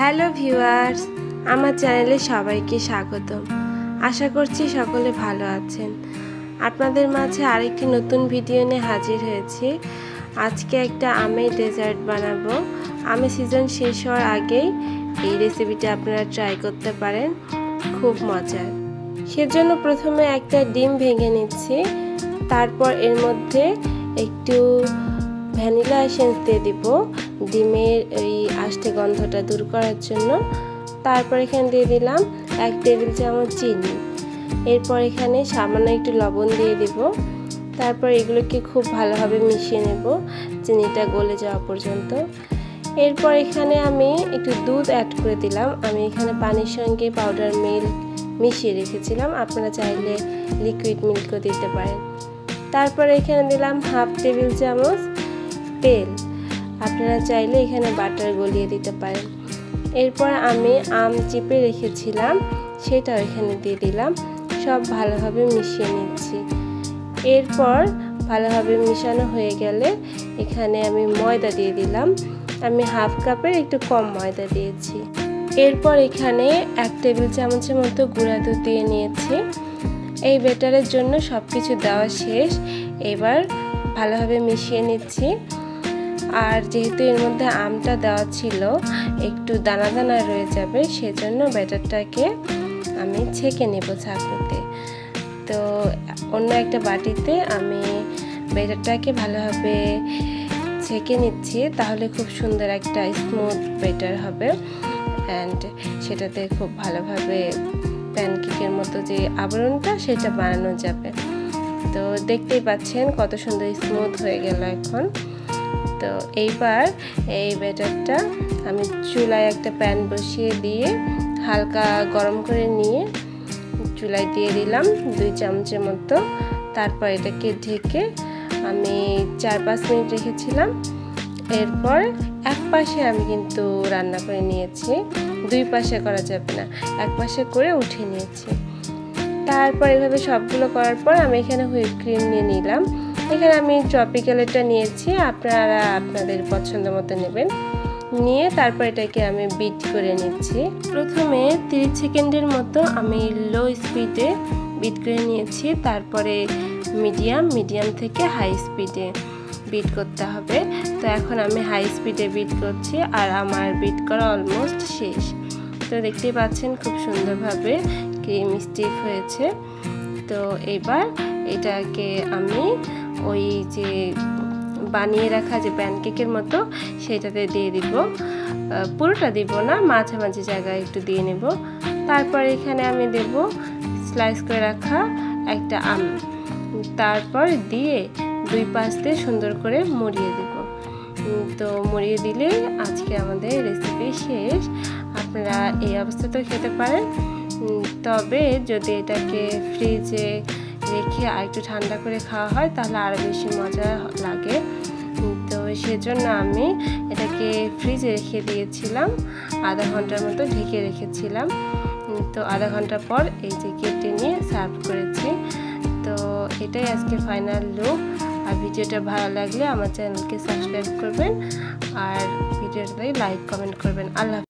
Hello viewers, আমার চ্যানেলে সবাইকে স্বাগতম। আশা করছি সকলে ভালো আছেন। আপনাদের মাঝে আরেকটি নতুন ভিডিও নিয়ে হাজির হয়েছি। আজকে একটা আমের ডেজার্ট বানাবো। আমের সিজন শেষ হওয়ার আগেই এই রেসিপিটা আপনারা ট্রাই করতে পারেন, খুব মজার। সেজন্য প্রথমে একটা ডিম ভেঙে নিচ্ছি, তারপর এর মধ্যে একটু ভ্যানিলা এসেন্স দিয়ে দিব ডিমের এই আষ্টে গন্ধটা দূর করার জন্য। তারপর এখানে দিয়ে দিলাম 1 টেবিল চামচ চিনি। এরপর এখানে সামান্য একটু লবণ দিয়ে দিব। তারপর এগুলোকে খুব ভালোভাবে মিশিয়ে নেব চিনিটা গলে যাওয়া পর্যন্ত। এরপর এখানে আমি একটু দুধ অ্যাড করে দিলাম। আমি এখানে পানির সঙ্গে পাউডার মিল্ক মিশিয়ে রেখেছিলাম, আপনারা চাইলে লিকুইড মিল্কও দিতে পারেন। তারপর এখানে দিলাম 1/2 টেবিল চামচ তেল, আপনারা চাইলে এখানে বাটার গলিয়ে দিতে পারেন। এরপর আমি আম চিপে রেখেছিলাম সেটাও এখানে দিয়ে দিলাম। সব ভালোভাবে মিশিয়ে নিচ্ছি। এরপর ভালোভাবে মিশানো হয়ে গেলে এখানে আমি ময়দা দিয়ে দিলাম। আমি 1/2 কাপের একটু কম ময়দা দিয়েছি। এরপর এখানে 1 টেবিল চামচের মতো গুঁড়া দুধ দিয়ে নিয়েছি। এই ব্যাটারের জন্য সব কিছু দেওয়া শেষ। এবার ভালোভাবে মিশিয়ে নিচ্ছি। আর যেহেতু এর মধ্যে আমটা দেওয়া ছিল, একটু দানা দানা রয়ে যাবে, সেজন্য ব্যাটারটাকে আমি ছেঁকে নেব ছাঁকনিতে। তো অন্য একটা বাটিতে আমি ব্যাটারটাকে ভালোভাবে ছেঁকে নিচ্ছি, তাহলে খুব সুন্দর একটা স্মুথ ব্যাটার হবে অ্যান্ড সেটাতে খুব ভালোভাবে প্যানকেকের মতো যে আবরণটা সেটা বানানো যাবে। তো দেখতেই পাচ্ছেন কত সুন্দর স্মুথ হয়ে গেল এখন। তো এইবার এই ব্যাটারটা আমি চুলায় একটা প্যান বসিয়ে দিয়ে হালকা গরম করে নিয়ে চুলায় দিয়ে দিলাম 2 চামচের মতো। তারপর এটাকে ঢেকে আমি 4-5 মিনিট রেখেছিলাম। এরপর এক পাশে আমি কিন্তু রান্না করে নিয়েছি, 2 পাশে করা যাবে না, এক পাশে করে উঠিয়ে নিয়েছি। তারপর এভাবে সবগুলো করার পর আমি এখানে হুইপ ক্রিম নিয়ে নিলাম। এখানে আমি ট্রপিক্যালটা নিয়েছি, আপনারা আপনাদের পছন্দ মতো নেবেন। নিয়ে তারপর এটাকে আমি বিট করে নিচ্ছি। প্রথমে 30 সেকেন্ডের মতো আমি লো স্পিডে বিট করে নিয়েছি। তারপরে মিডিয়াম থেকে হাই স্পিডে বিট করতে হবে। তো এখন আমি হাই স্পিডে বিট করছি আর আমার বিট করা অলমোস্ট শেষ। তো দেখতেই পাচ্ছেন খুব সুন্দরভাবে ক্রিম স্টিফ হয়েছে। তো এবার এটাকে আমি ওই যে বানিয়ে রাখা যে প্যানকেকের মতো সেটাতে দিয়ে দিব। পুরোটা দিব না, মাঝামাঝি জায়গায় একটু দিয়ে নেব। তারপর এখানে আমি দেব স্লাইস করে রাখা একটা আম। তারপর দিয়ে 2 পাশ দিয়ে সুন্দর করে মুড়িয়ে দেব। তো মুড়িয়ে দিলে আজকে আমাদের রেসিপি শেষ। আপনারা এই অবস্থাতেও খেতে পারেন, তবে যদি এটাকে ফ্রিজে রেখে আর একটু ঠান্ডা করে খাওয়া হয় তাহলে আরও বেশি মজা লাগে। তো সেজন্য আমি এটাকে ফ্রিজে রেখে দিয়েছিলাম, আধা ঘন্টার মতো ঢেকে রেখেছিলাম। তো আধা ঘন্টা পর এই যে কেটে নিয়ে সার্ভ করেছি। তো এটাই আজকে ফাইনাল লুক। আর ভিডিওটা ভালো লাগলে আমার চ্যানেলকে সাবস্ক্রাইব করবেন আর ভিডিওটাতে লাইক কমেন্ট করবেন। আল্লাহ।